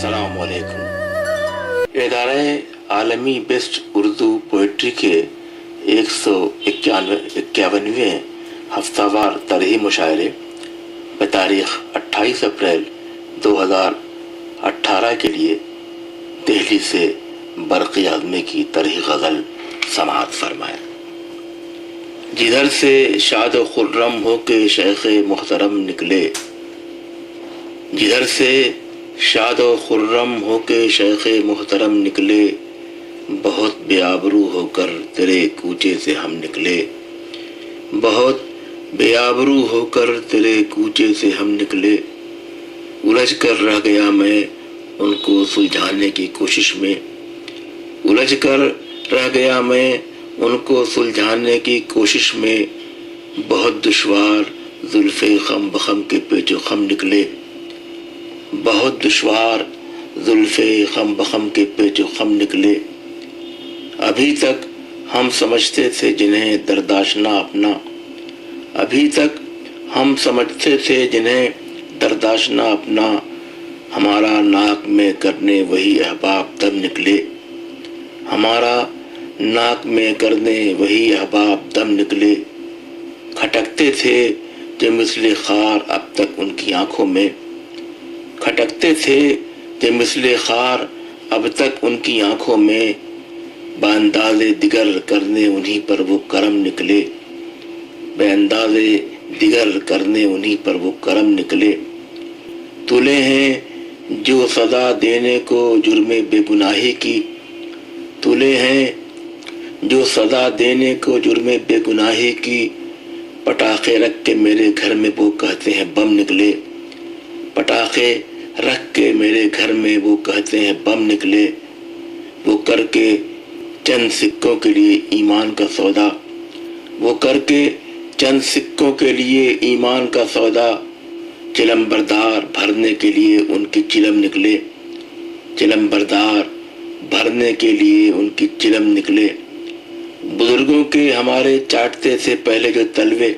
अस्सलाम वालेकुम। इदारे आलमी बेस्ट उर्दू पोइट्री के 151वें हफ्तावार तरही मुशायरे बतारीख 28 अप्रैल 2018 के लिए दिल्ली से बरक़ी आज़मी की तरही गज़ल समाअत फरमाएं। जिधर से शाद व खुर्रम हो के शेख मुहतरम निकले, जिधर से शाद व खुर्रम हो के शेख मुहतरम निकले, बहुत बेआबरू होकर तेरे कूचे से हम निकले, बहुत बेआबरू होकर तेरे कूचे से हम निकले। उलझ कर रह गया मैं उनको सुलझाने की कोशिश में, उलझ कर रह गया मैं उनको सुलझाने की कोशिश में। बहुत दुश्वार जुल्फ़े खम बखम के पेचो खम निकले, बहुत दुश्वार जुल्फ़े खम बखम के पेचो खम निकले। अभी तक हम समझते थे जिन्हें दरदाशना अपना, अभी तक हम समझते थे जिन्हें दरदाशना अपना। हमारा नाक में करने वही अहबाब तब निकले, हमारा नाक में करने वही अहबाब दम निकले। खटकते थे जो मिसले खार अब तक उनकी आंखों में, खटकते थे जो मिसले खार अब तक उनकी आंखों में। बेअंदाज़े दिगर करने उन्हीं पर वो करम निकले, बेअंदाज़े दिगर करने उन्हीं पर वो करम निकले। तुले हैं जो सज़ा देने को जुर्मे बेगुनाही की, तुले हैं जो सज़ा देने को जुर्मे बेगुनाही की। पटाखे रख के मेरे घर में वो कहते हैं बम निकले, पटाखे रख के मेरे घर में वो कहते हैं बम निकले। वो करके चंद सिक्कों के लिए ईमान का सौदा, वो करके चंद सिक्कों के लिए ईमान का सौदा। चिलम-बरदार भरने के लिए उनकी चिलम निकले, चिलम-बरदार भरने के लिए उनकी चिलम निकले। बुजुर्गों के हमारे चाटते थे पहले जो तलवे,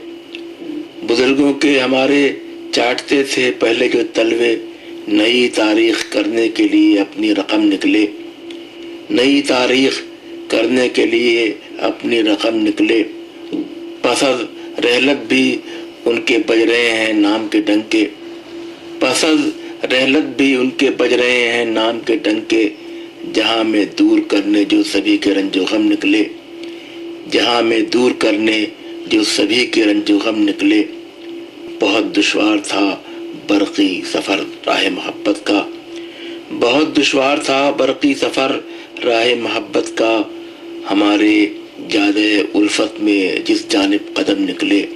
बुजुर्गों के हमारे चाटते थे पहले जो तलवे। नई तारीख करने के लिए अपनी रकम निकले, नई तारीख करने के लिए अपनी रकम निकले। पसद रहलत भी उनके बज रहे हैं नाम के डंके, पसद रहलत भी उनके बज रहे हैं नाम के डंके। जहाँ में दूर करने जो सभी के रंजो गम निकले, जहाँ में दूर करने जो सभी के रंजो गम निकले। बहुत दुश्वार था बरक़ी सफ़र राह मोहब्बत का, बहुत दुश्वार था बरक़ी सफ़र राह मोहब्बत का। हमारे जादे उल्फत में जिस जानिब कदम निकले,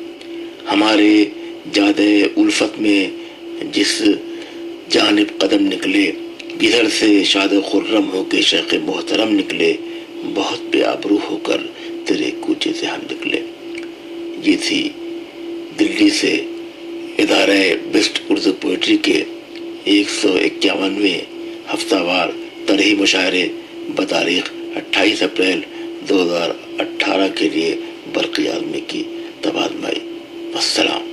हमारे जादे उल्फत में जिस जानिब कदम निकले। इधर से शाद खुर्रम हो के शेख मोहतरम निकले, बहुत बेआबरू होकर तेरे कूचे से हम निकले। ये थी दिल्ली से इदारे बेस्ट उर्दू पोइट्री के 151वें हफ्तावार तरही मुशायरे बतारीख 28 अप्रैल 2018 के लिए बरक़ी आज़मी की तबादमाई। अस्सलाम।